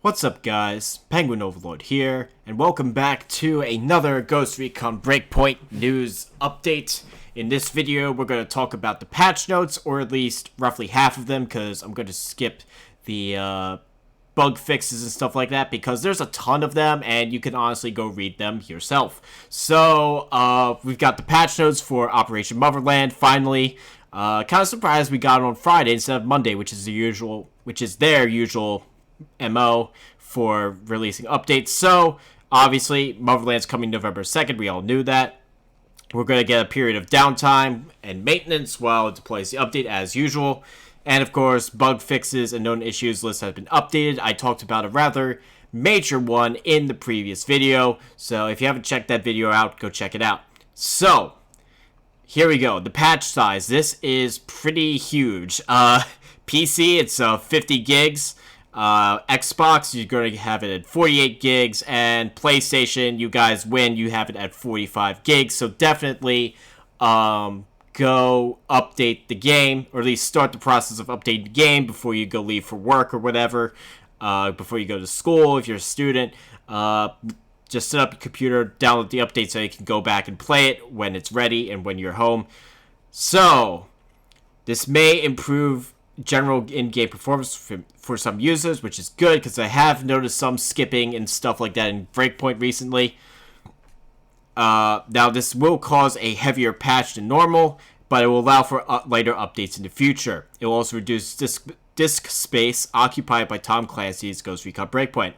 What's up, guys? Penguin Overlord here, and welcome back to another Ghost Recon Breakpoint news update. In this video, we're going to talk about the patch notes, or at least roughly half of them, because I'm going to skip the bug fixes and stuff like that, because there's a ton of them, and you can honestly go read them yourself. So, we've got the patch notes for Operation Motherland, finally. Kind of surprised we got it on Friday instead of Monday, which is their usual MO for releasing updates. So obviously Motherland's coming November 2nd. We all knew that. We're going to get a period of downtime and maintenance while it deploys the update as usual. And of course, bug fixes and known issues list has been updated. I talked about a rather major one in the previous video. So if you haven't checked that video out, go check it out. So here we go. The patch size. This is pretty huge. PC, it's 50 gigs. Xbox, you're going to have it at 48 gigs, and PlayStation, you guys win, you have it at 45 gigs, so definitely, go update the game, or at least start the process of updating the game before you go leave for work or whatever, before you go to school, if you're a student. Just set up your computer, download the update so you can go back and play it when it's ready and when you're home. So, this may improve general in-game performance for some users, which is good because I have noticed some skipping and stuff like that in Breakpoint recently. Now, this will cause a heavier patch than normal, but it will allow for lighter updates in the future. It will also reduce disk space occupied by Tom Clancy's Ghost Recon Breakpoint.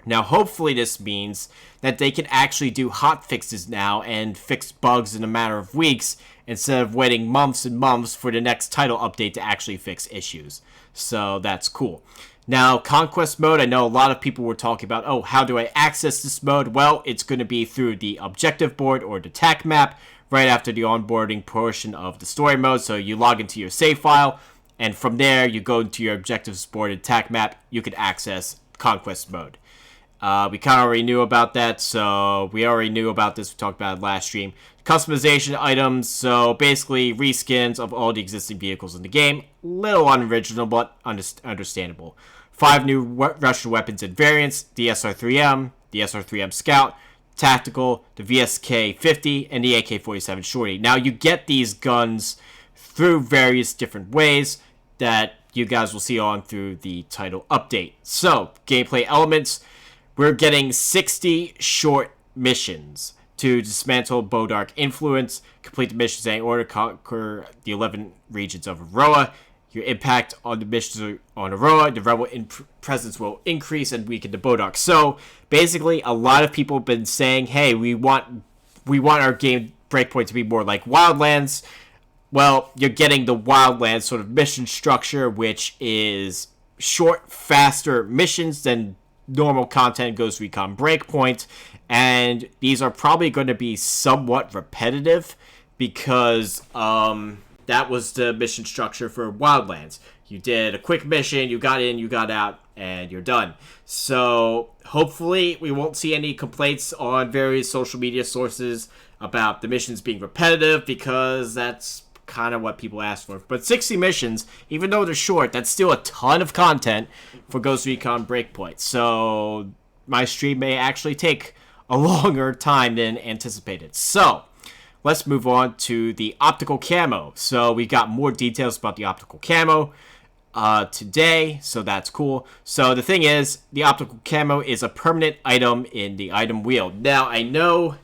Now, hopefully this means that they can actually do hot fixes now and fix bugs in a matter of weeks instead of waiting months and months for the next title update to actually fix issues. So that's cool. Now, Conquest mode, I know a lot of people were talking about, oh, how do I access this mode? Well, it's going to be through the objective board or the TAC map right after the onboarding portion of the story mode. So you log into your save file, and from there you go into your objectives board and TAC map. You can access Conquest mode. We kind of already knew about that, so we already knew about this. We talked about it last stream. Customization items, so basically reskins of all the existing vehicles in the game. Little unoriginal, but understandable. 5 new Russian weapons and variants: the SR3M, the SR3M Scout, Tactical, the VSK-50, and the AK-47 Shorty. Now, you get these guns through various different ways that you guys will see on through the title update. So, gameplay elements. We're getting 60 short missions to dismantle Bodark influence, complete the missions in order, conquer the 11 regions of Aroa. Your impact on the missions on Aroa, the rebel presence will increase and weaken the Bodark. So basically, a lot of people have been saying, "Hey, we want our game Breakpoint to be more like Wildlands." Well, you're getting the Wildlands sort of mission structure, which is short, faster missions than normal content Ghost Recon Breakpoint, and these are probably going to be somewhat repetitive because that was the mission structure for Wildlands. You did a quick mission, you got in, you got out, and you're done. So hopefully we won't see any complaints on various social media sources about the missions being repetitive, because that's kind of what people ask for. But 60 missions, even though they're short, that's still a ton of content for Ghost Recon Breakpoint. So my stream may actually take a longer time than anticipated. So let's move on to the Optical Camo. So we got more details about the Optical Camo today, so that's cool. So the thing is, the Optical Camo is a permanent item in the item wheel. Now, I know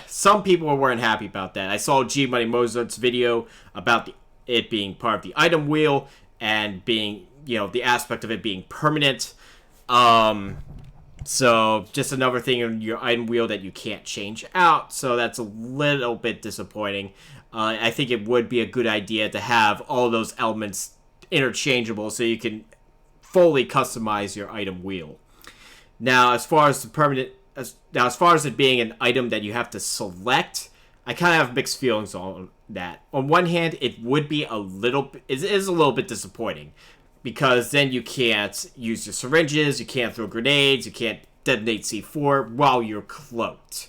some people weren't happy about that. I saw G Money Mozart's video about it being part of the item wheel and being, the aspect of it being permanent. So just another thing in your item wheel that you can't change out. So that's a little bit disappointing. I think it would be a good idea to have all those elements interchangeable so you can fully customize your item wheel. Now, as far as it being an item that you have to select, I kind of have mixed feelings on that. On one hand, it is a little bit disappointing, because then you can't use your syringes, you can't throw grenades, you can't detonate C4 while you're cloaked.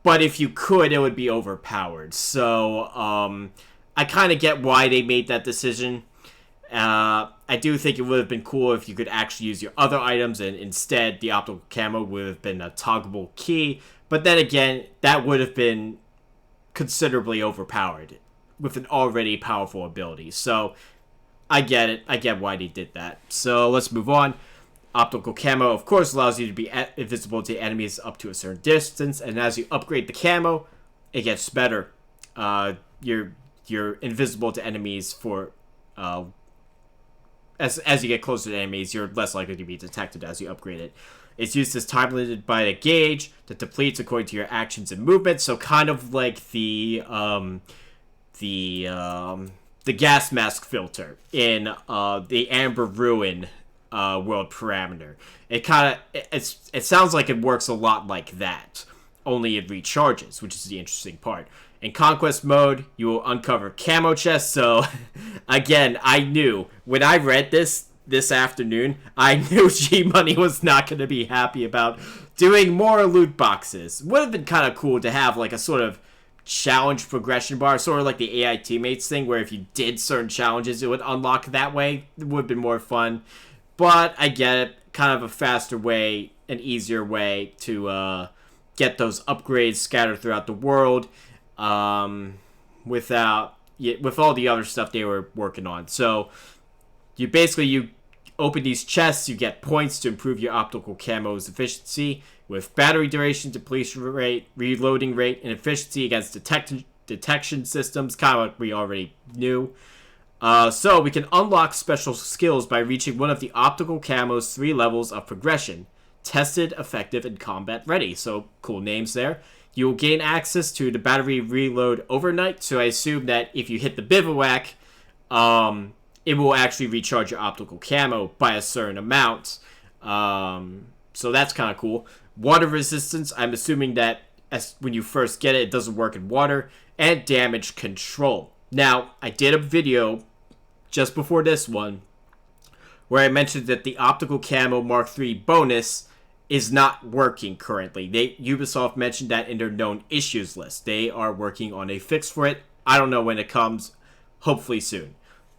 But if you could, it would be overpowered. So, I kind of get why they made that decision. I do think it would have been cool if you could actually use your other items, and instead the optical camo would have been a toggable key. But then again, that would have been considerably overpowered with an already powerful ability. So I get it. I get why they did that. So let's move on. Optical camo, of course, allows you to be invisible to enemies up to a certain distance, and as you upgrade the camo, it gets better. You're invisible to enemies for as you get closer to enemies, you're less likely to be detected as you upgrade it. It's used as time limited by a gauge that depletes according to your actions and movements. So kind of like the gas mask filter in the Amber Ruin world parameter. It sounds like it works a lot like that, only it recharges, which is the interesting part. In Conquest mode, you will uncover camo chests. So again, I knew when I read this afternoon, I knew G-Money was not going to be happy about doing more loot boxes. Would have been kind of cool to have like a sort of challenge progression bar, sort of like the AI teammates thing, where if you did certain challenges, it would unlock that way. It would have been more fun. But I get it, kind of a faster way, an easier way to get those upgrades scattered throughout the world with all the other stuff they were working on. So you open these chests, you get points to improve your optical camo's efficiency with battery duration, depletion rate, reloading rate, and efficiency against detection systems, kind of like we already knew. So we can unlock special skills by reaching one of the optical camo's 3 levels of progression: tested, effective, and combat ready. So cool names there. You will gain access to the battery reload overnight. So I assume that if you hit the bivouac, it will actually recharge your optical camo by a certain amount. So that's kind of cool. Water resistance, I'm assuming that when you first get it, it doesn't work in water. And damage control. Now, I did a video just before this one where I mentioned that the Optical Camo Mark III bonus is not working currently. Ubisoft mentioned that in their known issues list. They are working on a fix for it. I don't know when it comes. Hopefully soon.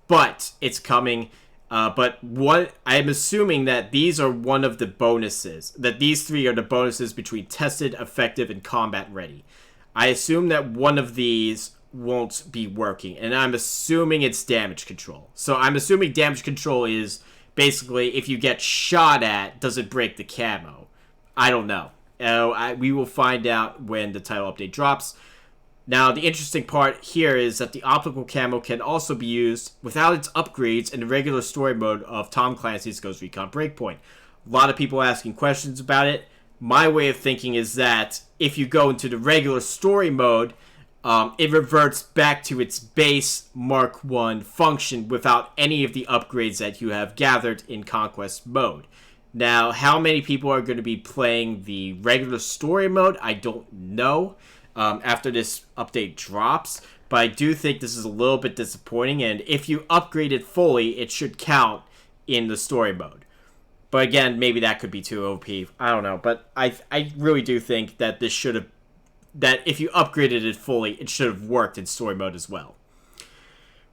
But it's coming. But what I'm assuming that these are one of the bonuses. That these 3 are the bonuses between tested, effective, and combat ready. I assume that one of these won't be working, and I'm assuming it's damage control. So I'm assuming damage control is basically if you get shot at, does it break the camo? I don't know. We will find out when the title update drops. Now, the interesting part here is that the optical camo can also be used without its upgrades in the regular story mode of Tom Clancy's Ghost Recon Breakpoint. A lot of people asking questions about it. My way of thinking is that if you go into the regular story mode, it reverts back to its base Mark I function without any of the upgrades that you have gathered in Conquest mode. Now, how many people are going to be playing the regular story mode, I don't know after this update drops. But I do think this is a little bit disappointing, and if you upgrade it fully, it should count in the story mode. But again, maybe that could be too OP. I don't know. But I really do think that this should have... that if you upgraded it fully, it should have worked in story mode as well.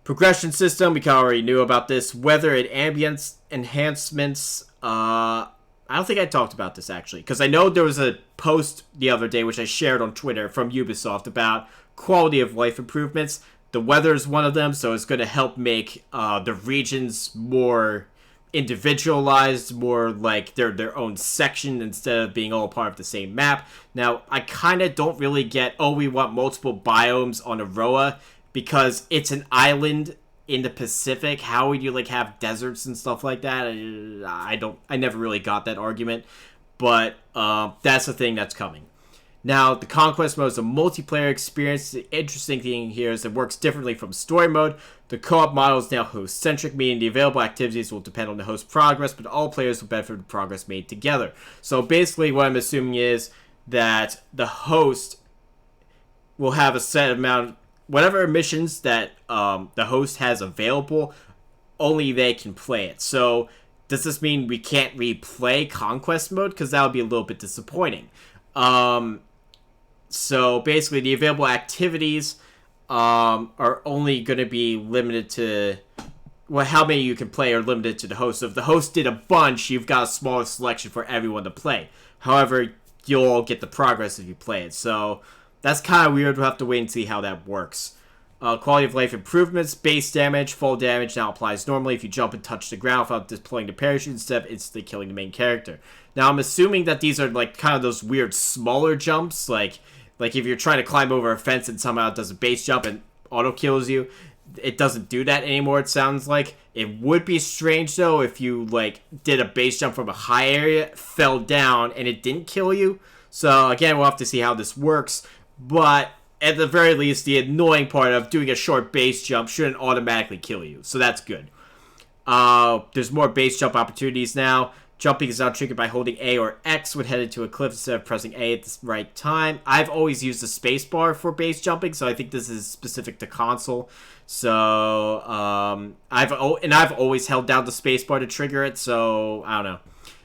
Progression system, we already knew about this. Weather and ambience enhancements. I don't think I talked about this, actually. Because I know there was a post the other day, which I shared on Twitter from Ubisoft, about quality of life improvements. The weather is one of them, so it's going to help make the regions more individualized, more like they're their own section instead of being all part of the same map. Now, I kind of don't really get, we want multiple biomes on Aroa, because it's an island in the Pacific. How would you have deserts and stuff like that? I never really got that argument, but that's the thing that's coming. Now, the Conquest mode is a multiplayer experience. The interesting thing here is it works differently from story mode. The co-op model is now host-centric, meaning the available activities will depend on the host's progress, but all players will benefit from the progress made together. So basically what I'm assuming is that the host will have a set amount, whatever missions that the host has available, only they can play it. So does this mean we can't replay Conquest mode? Because that would be a little bit disappointing. So basically the available activities are only going to be limited to well, how many you can play are limited to the host. So if the host did a bunch, you've got a smaller selection for everyone to play. However, you'll all get the progress if you play it. So that's kind of weird. We'll have to wait and see how that works. Quality of life improvements. Base damage, fall damage now applies normally if you jump and touch the ground without deploying the parachute instead of instantly killing the main character. Now, I'm assuming that these are like kind of those weird smaller jumps, like if you're trying to climb over a fence and somehow it does a base jump and auto kills you. It doesn't do that anymore, it sounds like. It would be strange, though, if you, like, did a base jump from a high area, fell down, and it didn't kill you. So, again, we'll have to see how this works. But, at the very least, the annoying part of doing a short base jump shouldn't automatically kill you. So, that's good. There's more base jump opportunities now. Jumping is now triggered by holding A or X when headed to a cliff instead of pressing A at the right time. I've always used the space bar for base jumping, so I think this is specific to console. So, I've always held down the space bar to trigger it, so I don't know.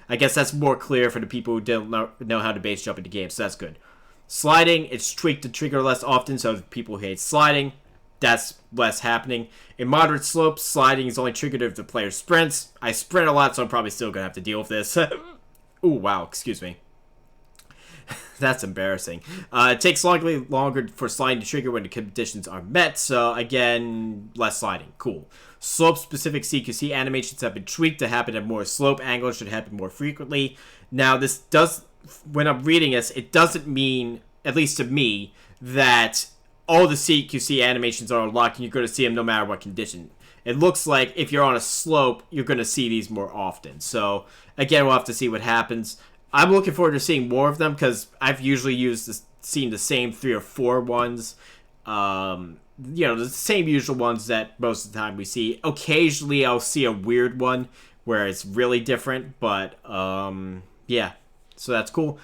I guess that's more clear for the people who don't know how to base jump in the game, so that's good. Sliding, it's tweaked to trigger less often, so people who hate sliding, that's less happening. In moderate slopes, sliding is only triggered if the player sprints. I sprint a lot, so I'm probably still going to have to deal with this. Ooh, wow, excuse me. That's embarrassing. It takes longer for sliding to trigger when the conditions are met, so again, less sliding. Cool. Slope-specific CQC animations have been tweaked to happen at more slope angles, should happen more frequently. Now, this does, when I'm reading this, it doesn't mean, at least to me, that all the CQC animations are unlocked and you're going to see them no matter what condition. It looks like if you're on a slope, you're going to see these more often. So, again, we'll have to see what happens. I'm looking forward to seeing more of them because I've usually seen the same 3 or 4 ones. The same usual ones that most of the time we see. Occasionally, I'll see a weird one where it's really different, but yeah, so that's cool.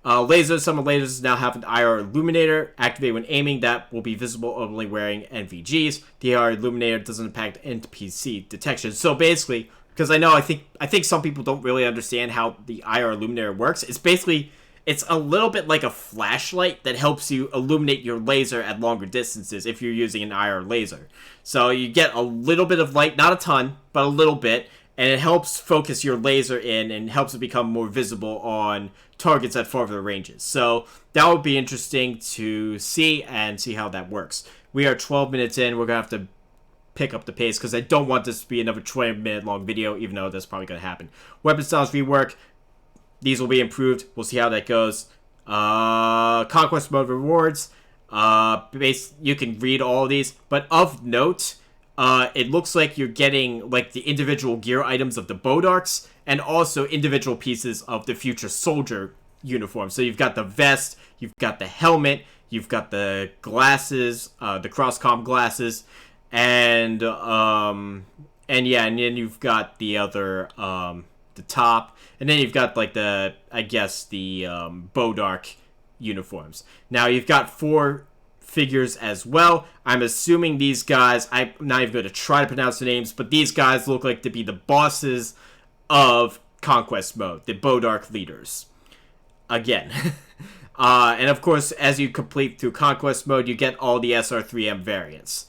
Lasers, some of the lasers now have an IR illuminator. Activate when aiming, that will be visible only wearing NVGs. The IR illuminator doesn't impact NPC detection. So basically, because I think some people don't really understand how the IR illuminator works. It's a little bit like a flashlight that helps you illuminate your laser at longer distances if you're using an IR laser. So you get a little bit of light, not a ton, but a little bit, and it helps focus your laser in and helps it become more visible on targets at farther ranges. So that would be interesting to see and see how that works. We are 12 minutes in. We're going to have to pick up the pace because I don't want this to be another 20-minute long video, even though that's probably going to happen. Weapon styles rework. These will be improved. We'll see how that goes. Conquest mode rewards. You can read all of these. But of note, it looks like you're getting like the individual gear items of the Bodarks and also individual pieces of the future soldier uniform. So you've got the vest, you've got the helmet, you've got the glasses, the cross-comm glasses, and then you've got the other the top, and then you've got like the Bodark uniforms. Now you've got 4 figures as well. I'm assuming these guys, I'm not even going to try to pronounce the names, but these guys look like to be the bosses of Conquest mode, the Bodark leaders. Again. And of course, as you complete through Conquest mode, you get all the SR3M variants.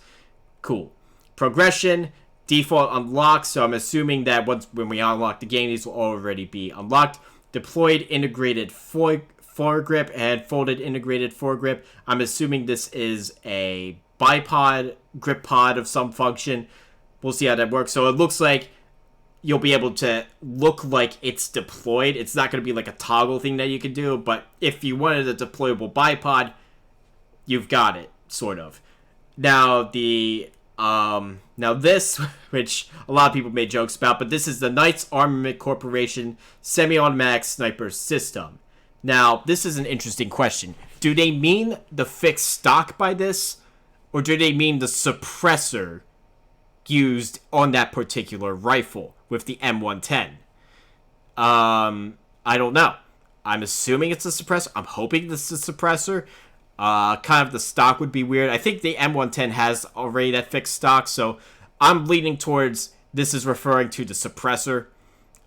Cool. Progression, default unlocked, so I'm assuming that when we unlock the game, these will already be unlocked. Deployed integrated foregrip and folded integrated foregrip. I'm assuming this is a bipod, grip pod of some function. We'll see how that works. So it looks like you'll be able to look like it's deployed. It's not going to be like a toggle thing that you can do, but if you wanted a deployable bipod, you've got it, sort of. Now this, which a lot of people made jokes about, but this is the Knights Armament Corporation semi-automatic sniper system. Now, this is an interesting question. Do they mean the fixed stock by this, or do they mean the suppressor used on that particular rifle with the M110? I don't know. I'm assuming it's a suppressor. I'm hoping this is a suppressor. Kind of the stock would be weird. I think the M110 has already that fixed stock, so I'm leaning towards this is referring to the suppressor.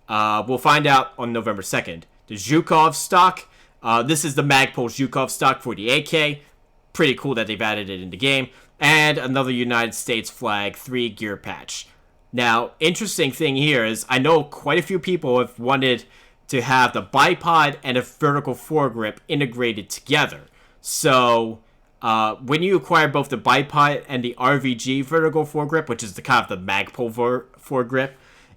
We'll find out on November 2nd. The Zhukov stock. This is the Magpul Zhukov stock for the AK. Pretty cool that they've added it in the game. And another United States flag 3 gear patch. Now, interesting thing here is I know quite a few people have wanted to have the bipod and a vertical foregrip integrated together. So, when you acquire both the bipod and the RVG vertical foregrip, which is the kind of the Magpul foregrip,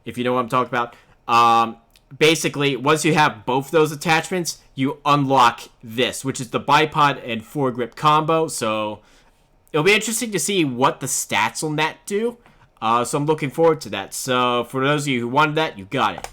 if you know what I'm talking about, basically, once you have both those attachments, you unlock this, which is the bipod and foregrip combo. So, it'll be interesting to see what the stats on that do. So I'm looking forward to that. So for those of you who wanted that, you got it.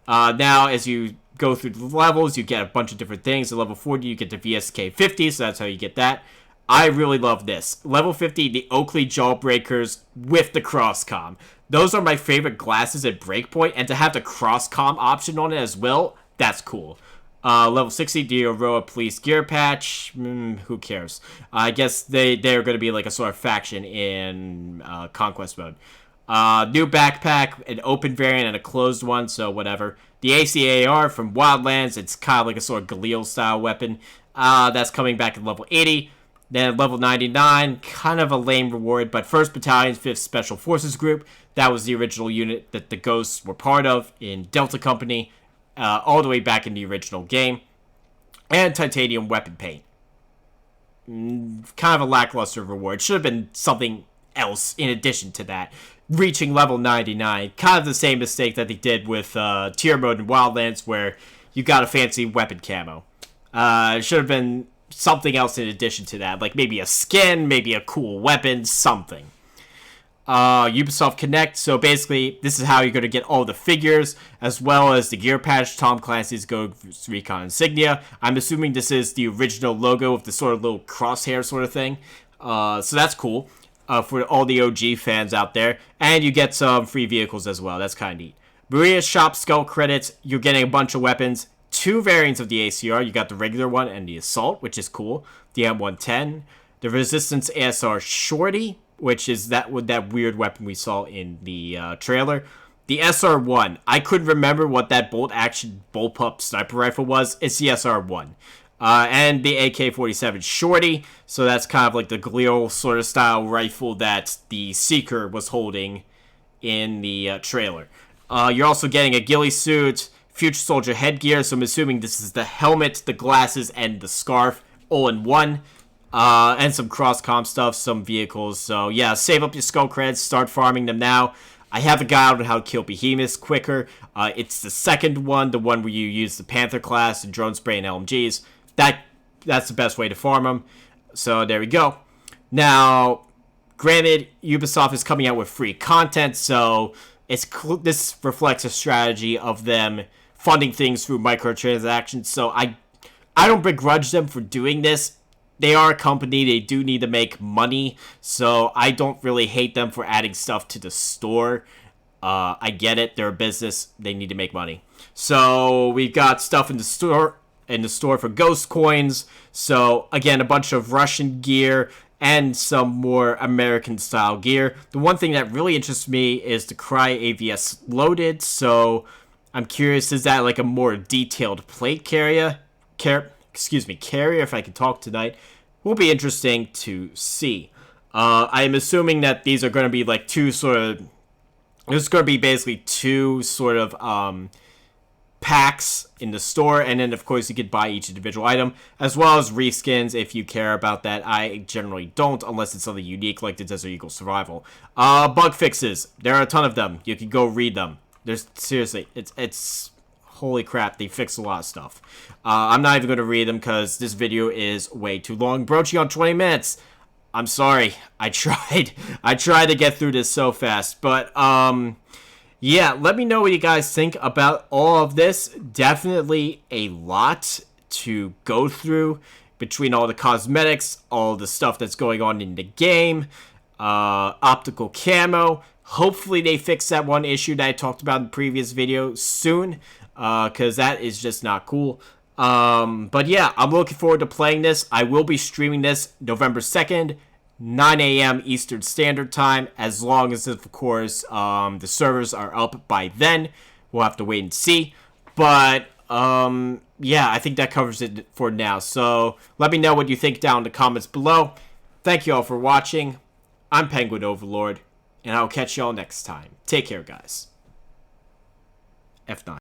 Now, as you go through the levels, you get a bunch of different things. At level 40, you get the VSK 50, so that's how you get that. I really love this. Level 50, the Oakley Jawbreakers with the cross-comm. Those are my favorite glasses at Breakpoint, and to have the cross-comm option on it as well, that's cool. Level 60, the Aurora Police Gear Patch. Who cares? I guess they're going to be like a sort of faction in Conquest mode. New backpack, an open variant and a closed one, so whatever. The ACAR from Wildlands, it's kind of like a sort of Galil-style weapon. That's coming back at level 80. Then level 99, kind of a lame reward, but 1st Battalion's 5th Special Forces Group. That was the original unit that the Ghosts were part of in Delta Company. All the way back in the original game. And titanium weapon paint. Kind of a lackluster reward. Should have been something else in addition to that. Reaching level 99. Kind of the same mistake that they did with tier mode in Wildlands, where you got a fancy weapon camo. It should have been something else in addition to that. Like maybe a skin, maybe a cool weapon, something. Ubisoft Connect, so basically this is how you're going to get all the figures as well as the gear patch, Tom Clancy's Ghost Recon insignia. I'm assuming this is the original logo with the sort of little crosshair sort of thing, so that's cool for all the OG fans out there. And you get some free vehicles as well. That's kind of neat. Maria Shop Skull credits, you're getting a bunch of weapons, 2 variants of the ACR. You got the regular one and the Assault, which is cool. The M110, the Resistance ASR Shorty, which is that weird weapon we saw in the trailer. The SR-1. I couldn't remember what that bolt-action bullpup sniper rifle was. It's the SR-1. And the AK-47 Shorty. So that's kind of like the Galil sort of style rifle that the Seeker was holding in the trailer. You're also getting a ghillie suit, Future Soldier headgear. So I'm assuming this is the helmet, the glasses, and the scarf all in one. And some cross-comm stuff, some vehicles. So, yeah, save up your skull creds, start farming them now. I have a guide on how to kill behemoths quicker. It's the second one, the one where you use the Panther class and drone spray and LMGs. That's the best way to farm them. So, there we go. Now, granted, Ubisoft is coming out with free content, so this reflects a strategy of them funding things through microtransactions. So, I don't begrudge them for doing this. They are a company, they do need to make money, so I don't really hate them for adding stuff to the store. I get it, they're a business, they need to make money. So we've got stuff in the store for ghost coins. So again, a bunch of Russian gear and some more American style gear. The one thing that really interests me is the Cry AVS loaded, so I'm curious, is that like a more detailed plate carrier, if I can talk tonight. Will be interesting to see. I'm assuming that these are going to be like there's going to be basically 2 sort of packs in the store, and then of course you could buy each individual item, as well as reskins if you care about that. I generally don't, unless it's something unique like the Desert Eagle Survival. Bug fixes, there are a ton of them. You can go read them. Seriously, it's holy crap, they fixed a lot of stuff. I'm not even going to read them because this video is way too long. Broaching on 20 minutes. I'm sorry. I tried to get through this so fast. But, yeah, let me know what you guys think about all of this. Definitely a lot to go through between all the cosmetics, all the stuff that's going on in the game, optical camo. Hopefully they fix that one issue that I talked about in the previous video soon. Because that is just not cool. But yeah, I'm looking forward to playing this. I will be streaming this November 2nd, 9 a.m. Eastern Standard Time, as long as, of course, the servers are up by then. We'll have to wait and see. But, yeah, I think that covers it for now. So, let me know what you think down in the comments below. Thank you all for watching. I'm Penguin Overlord, and I'll catch y'all next time. Take care, guys. F9.